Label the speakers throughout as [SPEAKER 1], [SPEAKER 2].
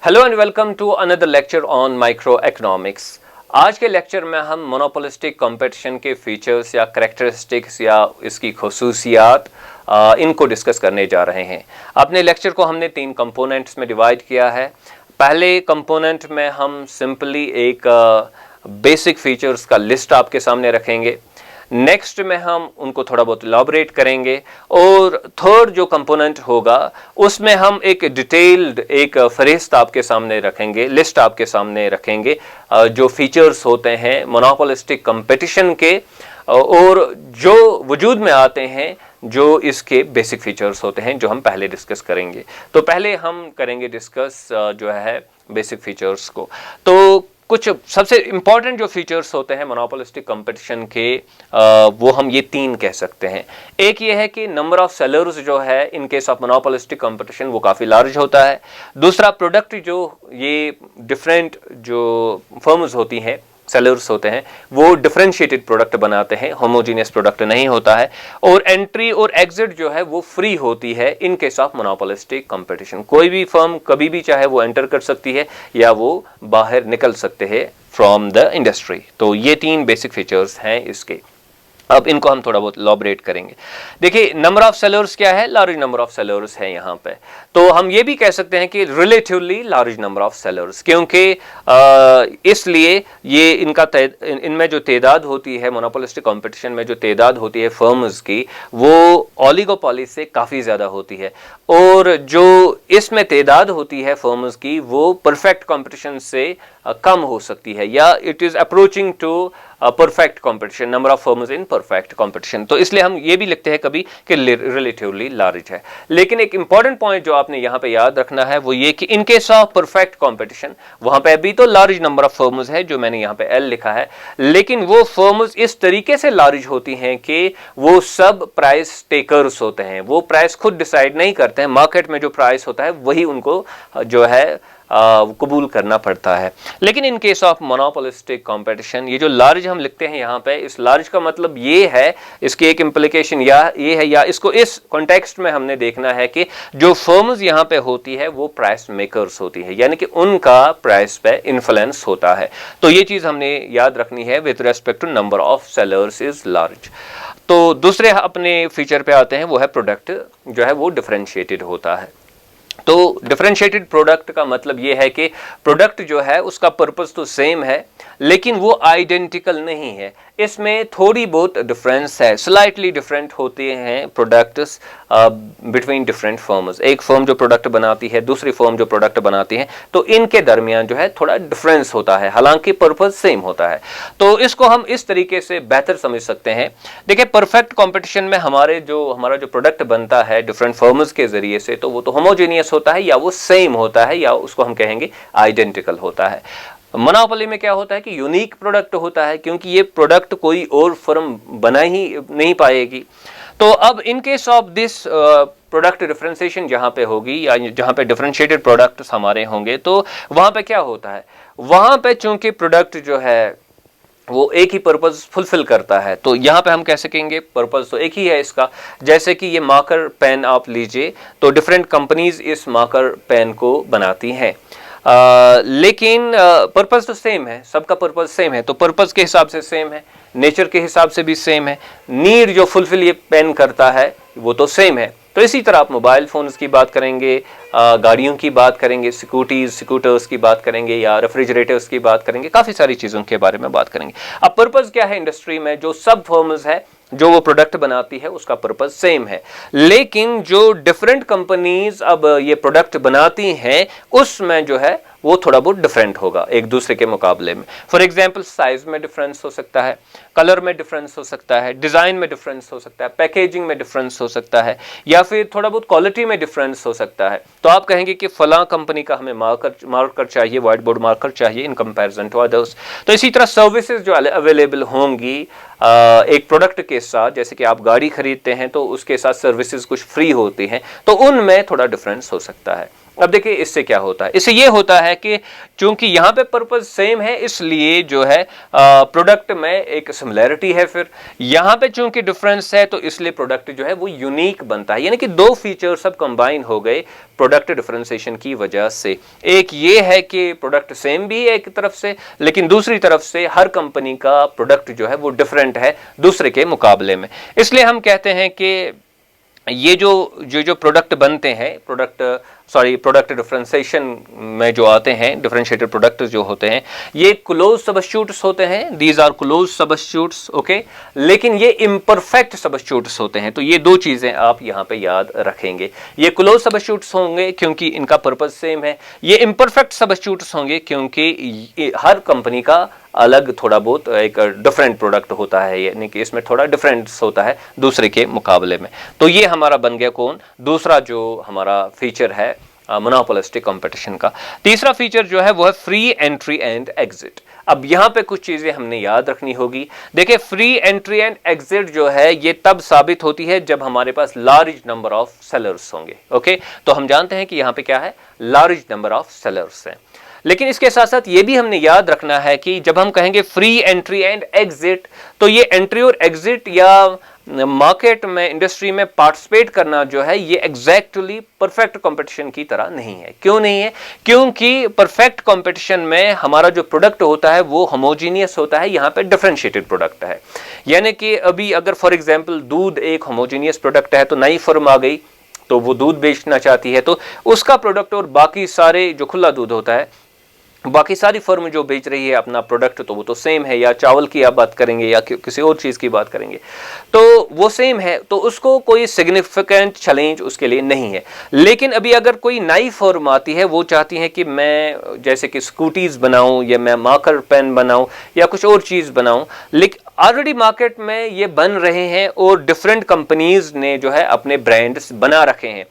[SPEAKER 1] Hello and welcome to another lecture on microeconomics. आज के lecture में हम मोनोपोलिस्टिक कंपटीशन के फीचर्स या करैक्टरिस्टिक्स या इसकी खसूसियात इनको डिस्कस करने जा रहे हैं। अपने लेक्चर को हमने 3 कंपोनेंट्स में डिवाइड किया है। पहले कंपोनेंट में हम सिंपली एक बेसिक फीचर्स का लिस्ट आपके सामने रखेंगे। नेक्स्ट में हम उनको थोड़ा बहुत इलैबोरेट करेंगे और थर्ड जो कंपोनेंट होगा उसमें हम एक डिटेल्ड एक फहरिस्त आपके सामने रखेंगे, लिस्ट आपके सामने रखेंगे जो फीचर्स होते हैं मोनोपोलिस्टिक कंपटीशन के और जो वजूद में आते हैं, जो इसके बेसिक फीचर्स होते हैं जो हम पहले डिस्कस करेंगे। तो पहले हम करेंगे डिस्कस जो है बेसिक फीचर्स को। तो कुछ सबसे इंपॉर्टेंट जो फीचर्स होते हैं मोनोपोलिस्टिक कंपटीशन के वो हम ये 3 कह सकते हैं। एक ये है कि नंबर ऑफ सेलर्स जो है in case of monopolistic competition वो काफ़ी लार्ज होता है। दूसरा, प्रोडक्ट जो ये डिफरेंट जो फर्म्स होती हैं, सेलर्स होते हैं, वो डिफरेंशिएटेड प्रोडक्ट बनाते हैं, होमोजीनियस प्रोडक्ट नहीं होता है। और एंट्री और एग्जिट जो है वो फ्री होती है in case of monopolistic competition. कोई भी फर्म कभी भी चाहे वो एंटर कर सकती है या वो बाहर निकल सकते हैं फ्रॉम द इंडस्ट्री। तो ये 3 बेसिक फीचर्स हैं इसके। अब इनको हम थोड़ा बहुत इलैबोरेट करेंगे। देखिए, नंबर ऑफ सेलर्स क्या है? लार्ज नंबर ऑफ सेलर्स है यहाँ पे। तो हम ये भी कह सकते हैं कि relatively large number of sellers, क्योंकि इसलिए ये इनमें जो तादाद होती है मोनोपोलिस्टिक कंपटीशन में जो तादाद होती है फर्म्स की, वो ओलिगोपोली से काफ़ी ज़्यादा होती है। और जो इसमें तादाद होती है फर्म्स की वो परफेक्ट कंपटीशन से कम हो सकती है, या it is approaching to perfect competition, number of firms in perfect competition. तो इसलिए हम ये भी लिखते हैं कभी कि रिलेटिवली लार्ज है। लेकिन एक इंपॉर्टेंट पॉइंट जो आपने यहाँ पे याद रखना है वो ये कि in case of perfect competition वहाँ पे अभी तो लार्ज नंबर ऑफ फर्म्स है, जो मैंने यहाँ पे एल लिखा है, लेकिन वो फर्म्स इस तरीके से लार्ज होती हैं कि वो सब प्राइस टेकर्स होते हैं। वो प्राइस खुद डिसाइड नहीं करते हैं, मार्केट में जो प्राइस होता है वही उनको जो है कबूल करना पड़ता है। लेकिन in case of monopolistic competition ये जो लार्ज हम लिखते हैं यहाँ पे, इस लार्ज का मतलब ये है, इसकी एक इम्प्लीकेशन ये है, या इसको इस कॉन्टेक्स्ट में हमने देखना है कि जो फर्म्स यहाँ पे होती है वो प्राइस मेकर्स होती है, यानी कि उनका प्राइस पे इन्फ्लुएंस होता है। तो ये चीज़ हमने याद रखनी है with respect to number of sellers is large. तो दूसरे अपने फीचर पे आते हैं, वो है प्रोडक्ट जो है वो डिफरेंशिएटेड होता है। तो डिफरेंशिएटेड प्रोडक्ट का मतलब ये है कि प्रोडक्ट जो है उसका पर्पस तो सेम है लेकिन वो आइडेंटिकल नहीं है, इसमें थोड़ी बहुत डिफरेंस है, स्लाइटली डिफरेंट होते हैं प्रोडक्ट्स बिटवीन डिफरेंट फर्म्स। एक फर्म जो प्रोडक्ट बनाती है, दूसरी फर्म जो प्रोडक्ट बनाती है, तो इनके दरमियान जो है थोड़ा डिफरेंस होता है, हालांकि पर्पस सेम होता है। तो इसको हम इस तरीके से बेहतर समझ सकते हैं। देखिए, परफेक्ट कंपटीशन में हमारा जो प्रोडक्ट बनता है डिफरेंट फर्म्स के जरिए से, तो वो तो होमोजेनियस होता है, या वो सेम होता है, या उसको हम कहेंगे आइडेंटिकल होता है। मोनोपोली में क्या होता है कि यूनिक प्रोडक्ट होता है, क्योंकि ये प्रोडक्ट कोई और फर्म बना ही नहीं पाएगी। तो अब in case of this product differentiation जहाँ पे होगी, या जहाँ पे डिफरेंशिएटेड प्रोडक्ट्स हमारे होंगे, तो वहाँ पे क्या होता है, वहाँ पे चूंकि प्रोडक्ट जो है वो एक ही पर्पस फुलफिल करता है, तो यहाँ पे हम कह सकेंगे पर्पस तो एक ही है इसका। जैसे कि ये मार्कर पेन आप लीजिए, तो डिफरेंट कंपनीज इस मार्कर पेन को बनाती हैं, लेकिन पर्पस तो सेम है, सबका पर्पस सेम है, तो पर्पस के हिसाब से सेम है, नेचर के हिसाब से भी सेम है, नीड जो फुलफिल ये पेन करता है वो तो सेम है। तो इसी तरह आप मोबाइल फोन्स की बात करेंगे, गाड़ियों की बात करेंगे, स्कूटर्स की बात करेंगे, या रेफ्रिजरेटर्स की बात करेंगे, काफ़ी सारी चीज़ों के बारे में बात करेंगे। अब पर्पस क्या है इंडस्ट्री में, जो सब फर्म्स है जो वो प्रोडक्ट बनाती है उसका पर्पस सेम है, लेकिन जो डिफरेंट कंपनीज अब ये प्रोडक्ट बनाती हैं उसमें जो है वो थोड़ा बहुत डिफरेंट होगा एक दूसरे के मुकाबले में। फॉर एग्जांपल, साइज में डिफरेंस हो सकता है, कलर में डिफरेंस हो सकता है, डिज़ाइन में डिफरेंस हो सकता है, पैकेजिंग में डिफरेंस हो सकता है, या फिर थोड़ा बहुत क्वालिटी में डिफरेंस हो सकता है। तो आप कहेंगे कि फलां कंपनी का हमें मार्कर चाहिए, व्हाइट बोर्ड मार्कर चाहिए इन कंपैरिजन टू अदर्स। तो इसी तरह सर्विसेज जो अवेलेबल होंगी एक प्रोडक्ट के साथ, जैसे कि आप गाड़ी खरीदते हैं तो उसके साथ सर्विसेज कुछ फ्री होती हैं, तो उनमें थोड़ा डिफरेंस हो सकता है। अब देखिए इससे क्या होता है, इससे ये होता है कि चूंकि यहाँ पे पर्पज सेम है इसलिए जो है प्रोडक्ट में एक सिमिलैरिटी है, फिर यहाँ पे चूंकि डिफरेंस है तो इसलिए प्रोडक्ट जो है वो यूनिक बनता है, यानी कि दो फीचर सब कंबाइन हो गए प्रोडक्ट डिफरेंशिएशन की वजह से। एक ये है कि प्रोडक्ट सेम भी है एक तरफ से, लेकिन दूसरी तरफ से हर कंपनी का प्रोडक्ट जो है वो डिफरेंट है दूसरे के मुकाबले में। इसलिए हम कहते हैं कि ये जो प्रोडक्ट बनते हैं, प्रोडक्ट डिफरेंशिएशन में जो आते हैं, डिफरेंशिएटेड प्रोडक्ट जो होते हैं, ये क्लोज सबस्टिट्यूट्स होते हैं, these are close substitutes, okay. लेकिन ये इम्परफेक्ट सबस्टिट्यूट्स होते हैं, तो ये दो चीजें आप यहाँ पे याद रखेंगे। ये क्लोज सबस्टिट्यूट्स होंगे क्योंकि इनका पर्पज सेम है, ये इम्परफेक्ट सबस्टिट्यूट्स होंगे क्योंकि हर कंपनी का अलग थोड़ा बहुत एक डिफरेंट प्रोडक्ट होता है, यानी कि इसमें थोड़ा डिफरेंस होता है दूसरे के मुकाबले में। तो ये हमारा बन गया कौन, दूसरा जो हमारा फीचर है मोनोपोलिस्टिक कंपटीशन का। तीसरा फीचर जो है वो है फ्री एंट्री एंड एग्जिट। अब यहाँ पे कुछ चीजें हमने याद रखनी होगी। देखिए फ्री एंट्री एंड एग्जिट जो है ये तब साबित होती है जब हमारे पास लार्ज नंबर ऑफ सेलर्स होंगे, ओके। तो हम जानते हैं कि यहाँ पे क्या है, लार्ज नंबर ऑफ सेलर्स हैं। लेकिन इसके साथ साथ ये भी हमने याद रखना है कि जब हम कहेंगे फ्री एंट्री एंड एग्जिट, तो ये एंट्री और एग्जिट या मार्केट में, इंडस्ट्री में पार्टिसिपेट करना जो है ये एग्जैक्टली परफेक्ट कंपटीशन की तरह नहीं है। क्यों नहीं है? क्योंकि परफेक्ट कंपटीशन में हमारा जो प्रोडक्ट होता है वो होमोजीनियस होता है, यहाँ पे डिफरेंशिएटेड प्रोडक्ट है। यानी कि अभी अगर फॉर एग्जांपल दूध एक होमोजीनियस प्रोडक्ट है, तो नई फर्म आ गई तो वो दूध बेचना चाहती है, तो उसका प्रोडक्ट और बाकी सारे जो खुला दूध होता है, बाकी सारी फर्म जो बेच रही है अपना प्रोडक्ट, तो वो तो सेम है। या चावल की आप बात करेंगे या किसी और चीज़ की बात करेंगे तो वो सेम है, तो उसको कोई सिग्निफिकेंट चैलेंज उसके लिए नहीं है। लेकिन अभी अगर कोई नई फर्म आती है, वो चाहती है कि मैं जैसे कि स्कूटीज़ बनाऊं या मैं मार्कर पेन बनाऊं या कुछ और चीज़ बनाऊं, लेकिन ऑलरेडी मार्केट में ये बन रहे हैं और डिफरेंट कंपनीज ने जो है अपने ब्रांड्स बना रखे हैं।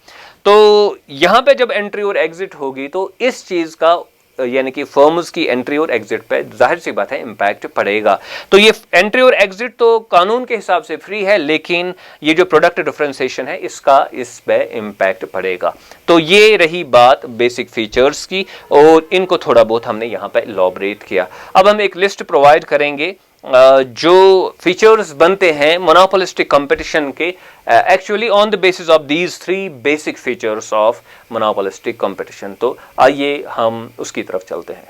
[SPEAKER 1] तो यहाँ पे जब एंट्री और एग्जिट होगी तो इस चीज़ का, यानी कि फर्म्स की एंट्री और एग्जिट पे जाहिर सी बात है इम्पैक्ट पड़ेगा। तो ये एंट्री और एग्जिट तो कानून के हिसाब से फ्री है, लेकिन ये जो प्रोडक्ट डिफरेंशिएशन है इसका इस पे इम्पैक्ट पड़ेगा। तो ये रही बात बेसिक फीचर्स की, और इनको थोड़ा बहुत हमने यहाँ पे इलैबोरेट किया। अब हम एक लिस्ट प्रोवाइड करेंगे जो फीचर्स बनते हैं मोनोपोलिस्टिक कंपटीशन के, actually on the basis of these three basic features of monopolistic competition. तो आइए हम उसकी तरफ चलते हैं।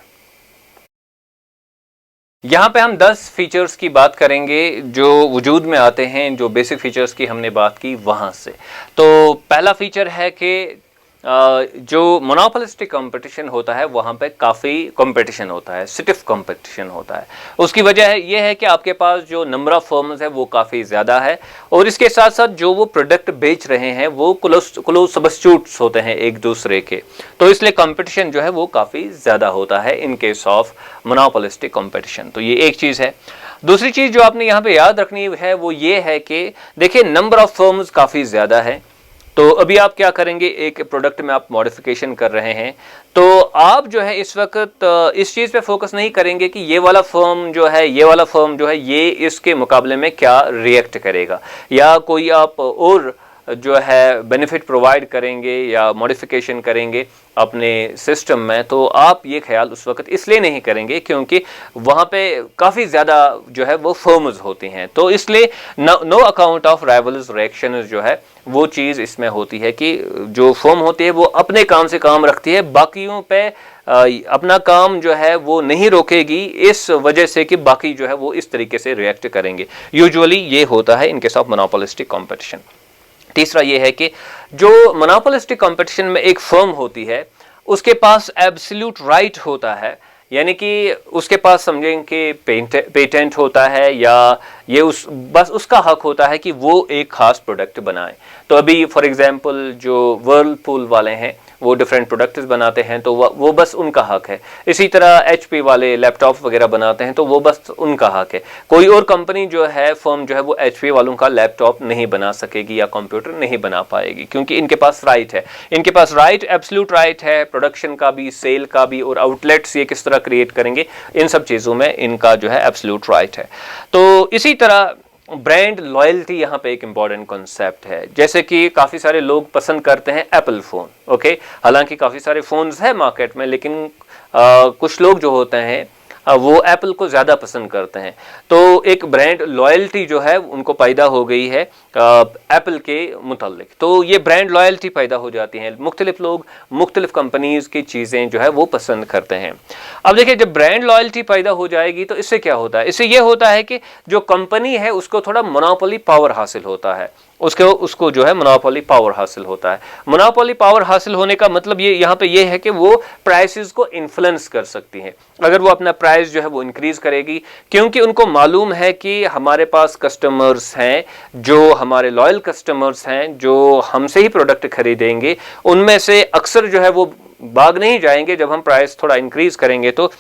[SPEAKER 1] यहाँ पे हम 10 फीचर्स की बात करेंगे जो वजूद में आते हैं, जो बेसिक फीचर्स की हमने बात की वहाँ से। तो पहला फीचर है कि जो मोनोपोलिस्टिक कंपटीशन होता है वहाँ पे काफ़ी कंपटीशन होता है, स्टिफ कंपटीशन होता है। उसकी वजह है ये है कि आपके पास जो नंबर ऑफ फर्म्स है वो काफ़ी ज़्यादा है, और इसके साथ साथ जो वो प्रोडक्ट बेच रहे हैं वो क्लोज सबस्टिट्यूट्स होते हैं एक दूसरे के, तो इसलिए कंपटीशन जो है वो काफ़ी ज़्यादा होता है in case of monopolistic competition. तो ये एक चीज़ है। दूसरी चीज़ जो आपने यहाँ पे याद रखनी है वो ये है कि देखिए नंबर ऑफ फर्म्स काफ़ी ज़्यादा है, तो अभी आप क्या करेंगे, एक प्रोडक्ट में आप मॉडिफिकेशन कर रहे हैं, तो आप जो है इस वक्त इस चीज़ पे फोकस नहीं करेंगे कि ये वाला फर्म जो है, ये वाला फर्म जो है ये इसके मुकाबले में क्या रिएक्ट करेगा, या कोई आप और जो है बेनिफिट प्रोवाइड करेंगे या मॉडिफिकेशन करेंगे अपने सिस्टम में, तो आप ये ख्याल उस वक्त इसलिए नहीं करेंगे क्योंकि वहाँ पे काफ़ी ज़्यादा जो है वो फर्म्स होती हैं। तो इसलिए no account of rivals reaction जो है वो चीज़ इसमें होती है कि जो फर्म होती है वो अपने काम से काम रखती है, बाकियों पे अपना काम जो है वो नहीं रोकेगी, इस वजह से कि बाकी जो है वो इस तरीके से रिएक्ट करेंगे। यूजुअली ये होता है in case of monopolistic competition. तीसरा ये है कि जो मोनोपोलिस्टिक कंपटीशन में एक फर्म होती है उसके पास एब्सोल्यूट राइट होता है, यानी कि उसके पास समझें कि पेटेंट होता है या ये बस उसका हक होता है कि वो एक खास प्रोडक्ट बनाए। तो अभी फॉर एग्जांपल जो वर्लपूल वाले हैं वो डिफरेंट प्रोडक्ट्स बनाते हैं, तो वो बस उनका हक है। इसी तरह एचपी वाले लैपटॉप वगैरह बनाते हैं, तो वो बस उनका हक है। कोई और कंपनी जो है, फर्म जो है, वो एचपी वालों का लैपटॉप नहीं बना सकेगी या कंप्यूटर नहीं बना पाएगी, क्योंकि इनके पास राइट है। इनके पास राइट, एब्सोल्यूट राइट है प्रोडक्शन का भी, सेल का भी, और आउटलेट्स ये किस तरह क्रिएट करेंगे, इन सब चीज़ों में इनका जो है एब्सोल्यूट राइट है। तो इसी तरह ब्रांड लॉयल्टी यहाँ पे एक इम्पॉर्टेंट कॉन्सेप्ट है। जैसे कि काफ़ी सारे लोग पसंद करते हैं एप्पल फ़ोन, ओके, हालांकि काफ़ी सारे फ़ोन्स हैं मार्केट में, लेकिन कुछ लोग जो होते हैं वो एप्पल को ज़्यादा पसंद करते हैं। तो एक ब्रांड लॉयल्टी जो है उनको पैदा हो गई है एप्पल के मुतालिक। तो ये ब्रांड लॉयल्टी पैदा हो जाती है, मुख्तलिफ लोग मुख्तलिफ कंपनीज़ की चीज़ें जो है वो पसंद करते हैं। अब देखिए, जब ब्रांड लॉयल्टी पैदा हो जाएगी तो इससे क्या होता है? इससे ये होता है कि जो कंपनी है उसको थोड़ा मोनोपोली पावर हासिल होता है, उसको जो है मोनोपोली पावर हासिल होता है। मोनोपोली पावर हासिल होने का मतलब ये यहाँ पे ये है कि वो प्राइसेस को इन्फ्लुएंस कर सकती है। अगर वो अपना प्राइस जो है वो इंक्रीज करेगी, क्योंकि उनको मालूम है कि हमारे पास कस्टमर्स हैं, जो हमारे लॉयल कस्टमर्स हैं, जो हमसे ही प्रोडक्ट खरीदेंगे, उनमें से अक्सर जो है वो भाग नहीं जाएंगे जब हम प्राइस थोड़ा इंक्रीज करेंगे, तो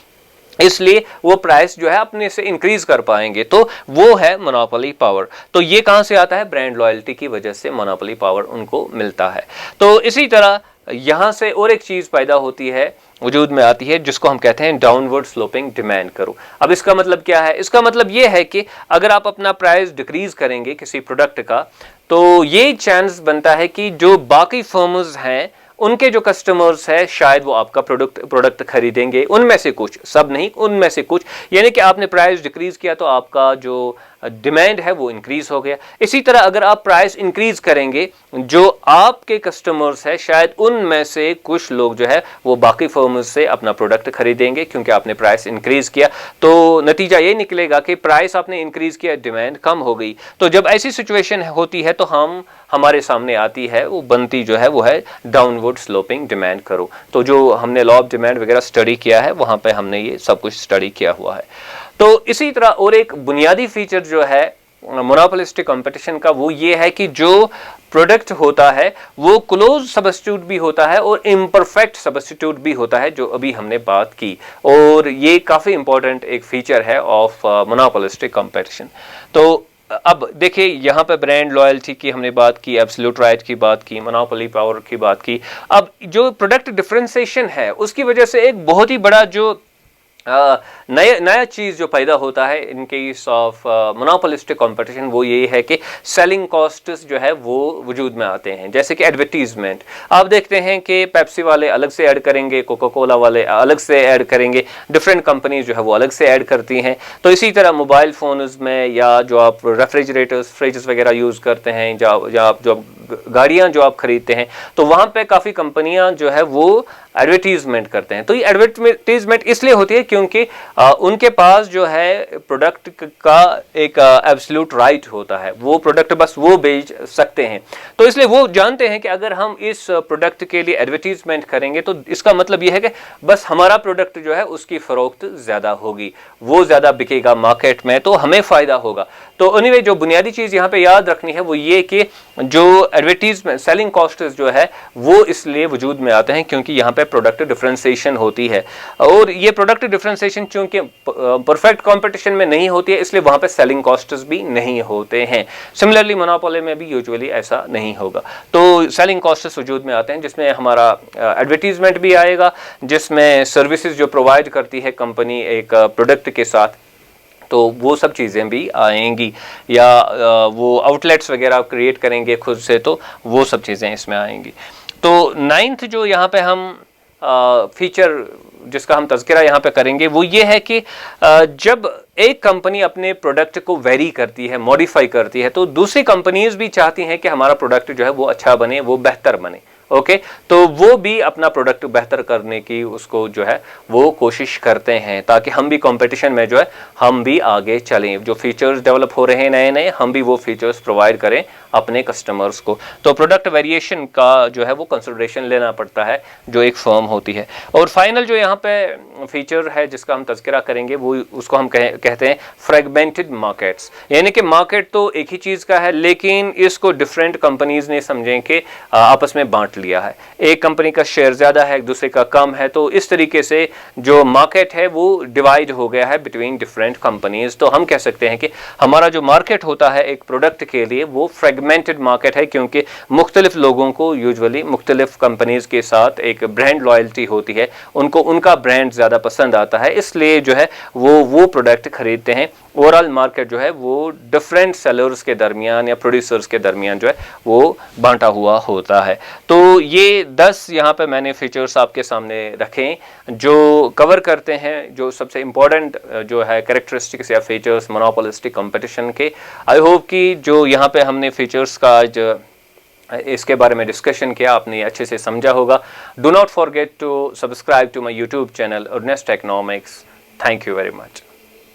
[SPEAKER 1] इसलिए वो प्राइस जो है अपने से इंक्रीज कर पाएंगे। तो वो है मोनोपोली पावर। तो ये कहां से आता है? ब्रांड लॉयल्टी की वजह से मोनोपोली पावर उनको मिलता है। तो इसी तरह यहां से और एक चीज पैदा होती है, वजूद में आती है, जिसको हम कहते हैं डाउनवर्ड स्लोपिंग डिमांड करो। अब इसका मतलब क्या है? इसका मतलब ये है कि अगर आप अपना प्राइस डिक्रीज करेंगे किसी प्रोडक्ट का, तो ये चांस बनता है कि जो बाकी फर्म्स हैं उनके जो कस्टमर्स है शायद वो आपका प्रोडक्ट खरीदेंगे, उनमें से कुछ, सब नहीं, उनमें से कुछ। यानी कि आपने प्राइस डिक्रीज किया तो आपका जो डिमांड है वो इंक्रीज हो गया। इसी तरह अगर आप प्राइस इंक्रीज करेंगे, जो आपके कस्टमर्स है शायद उनमें से कुछ लोग जो है वो बाकी फर्म्स से अपना प्रोडक्ट खरीदेंगे, क्योंकि आपने प्राइस इंक्रीज किया। तो नतीजा ये निकलेगा कि प्राइस आपने इंक्रीज किया, डिमांड कम हो गई। तो जब ऐसी सिचुएशन होती है तो हमारे सामने आती है, वो बनती जो है वो है डाउनवर्ड स्लोपिंग डिमांड करो। तो जो हमने लॉ ऑफ डिमांड वगैरह स्टडी किया है, वहां पे हमने ये सब कुछ स्टडी किया हुआ है। तो इसी तरह और एक बुनियादी फीचर जो है मोनोपोलिस्टिक कंपटीशन का, वो ये है कि जो प्रोडक्ट होता है वो क्लोज सब्स्टिट्यूट भी होता है और इम्परफेक्ट सब्स्टिट्यूट भी होता है, जो अभी हमने बात की। और ये काफी इंपॉर्टेंट एक फीचर है ऑफ मोनोपोलिस्टिक कंपटीशन। तो अब देखिए, यहाँ पे ब्रांड लॉयल्टी की हमने बात की, एब्सोल्यूट राइट की बात की, मोनोपोली पावर की बात की। अब जो प्रोडक्ट डिफरेंशिएशन है उसकी वजह से एक बहुत ही बड़ा जो नया चीज जो पैदा होता है in case of monopolistic competition, वो ये है कि सेलिंग कॉस्ट्स जो है वो वजूद में आते हैं। जैसे कि एडवर्टीजमेंट, आप देखते हैं कि पेप्सी वाले अलग से ऐड करेंगे, कोका कोला वाले अलग से ऐड करेंगे, डिफरेंट कंपनीज जो है वो अलग से ऐड करती हैं। तो इसी तरह मोबाइल फोन्स में, या जो आप रेफ्रिजरेटर्स, फ्रिजेस वगैरह यूज करते हैं, या आप जो गाड़ियां जो आप खरीदते हैं, तो वहां पे काफी कंपनियां जो है वो एडवर्टीजमेंट करते हैं। तो ये एडवर्टीजमेंट इसलिए होती है क्योंकि उनके पास जो है प्रोडक्ट का एक एब्सोल्यूट राइट होता है, वो प्रोडक्ट बस वो बेच सकते हैं। तो इसलिए वो जानते हैं कि अगर हम इस प्रोडक्ट के लिए एडवर्टीजमेंट करेंगे तो इसका मतलब ये है कि बस हमारा प्रोडक्ट जो है उसकी फरोख्त ज्यादा होगी, वो ज्यादा बिकेगा मार्केट में, तो हमें फायदा होगा। तो एनीवे, जो बुनियादी चीज यहाँ पे याद रखनी है वो ये कि जो एडवर्टीजमेंट सेलिंग कॉस्ट जो है वो इसलिए वजूद में आते हैं क्योंकि यहाँ पे प्रोडक्ट डिफरेंशिएशन होती है। और ये प्रोडक्ट डिफरेंशिएशन चूंकि परफेक्ट कंपटीशन में नहीं होती है, इसलिए वहां पे सेलिंग कॉस्ट्स भी नहीं होते हैं। सिमिलरली मोनोपोली में भी यूजुअली ऐसा नहीं होगा। तो सेलिंग कॉस्ट्स वजूद में आते हैं, जिसमें हमारा एडवर्टीजमेंट भी आएगा, जिसमें सर्विसेज जो प्रोवाइड करती है कंपनी एक प्रोडक्ट के साथ, तो वो सब चीज़ें भी आएंगी, या वो आउटलेट्स वगैरह क्रिएट करेंगे खुद से, तो वो सब चीज़ें इसमें आएंगी। तो नाइन्थ जो यहाँ पे हम फीचर जिसका हम तज़किरा यहाँ पे करेंगे वो ये है कि जब एक कंपनी अपने प्रोडक्ट को वेरी करती है, मॉडिफाई करती है, तो दूसरी कंपनीज भी चाहती हैं कि हमारा प्रोडक्ट जो है वो अच्छा बने, वो बेहतर बने। ओके, तो वो भी अपना प्रोडक्ट बेहतर करने की उसको जो है वो कोशिश करते हैं, ताकि हम भी कंपटीशन में जो है हम भी आगे चलें। जो फीचर्स डेवलप हो रहे हैं नए नए, हम भी वो फीचर्स प्रोवाइड करें अपने कस्टमर्स को। तो प्रोडक्ट वेरिएशन का जो है वो कंसिडरेशन लेना पड़ता है जो एक फर्म होती है। और फाइनल जो यहाँ पे फीचर है जिसका हम तज़किरा करेंगे वो उसको हम कहते हैं फ्रेगमेंटेड मार्केट्स। यानी कि मार्केट तो एक ही चीज़ का है, लेकिन इसको डिफरेंट कंपनीज ने समझें कि आपस में बांट लिया है। एक कंपनी का शेयर ज़्यादा है, दूसरे का कम है, तो इस तरीके से जो मार्केट है वो डिवाइड हो गया है बिटवीन डिफरेंट कंपनीज। तो हम कह सकते हैं कि हमारा जो मार्केट होता है एक प्रोडक्ट के लिए वो फ्रेगमेंटेड मार्केट है, क्योंकि मुख्तलिफ लोगों को यूजुअली मुख्तलिफ कंपनीज के साथ एक ब्रांड लॉयल्टी होती है, उनको उनका ब्रांड ज़्यादा ज़्यादा पसंद आता है, इसलिए जो है वो प्रोडक्ट खरीदते हैं। ओवरऑल मार्केट जो है वो डिफरेंट सेलर्स के दरमियान या प्रोड्यूसर्स के दरमियान जो है वो बांटा हुआ होता है। तो ये 10 यहाँ पे मैंने फीचर्स आपके सामने रखे जो कवर करते हैं जो सबसे इम्पोर्टेंट जो है कैरेक्टरिस्टिक्स या फीचर्स मोनोपोलिस्टिक कंपटीशन के। आई होप कि जो यहाँ पे हमने फीचर्स का आज इसके बारे में डिस्कशन किया आपने अच्छे से समझा होगा। Do not forget to subscribe to my YouTube channel Earnest Economics. Thank you very much.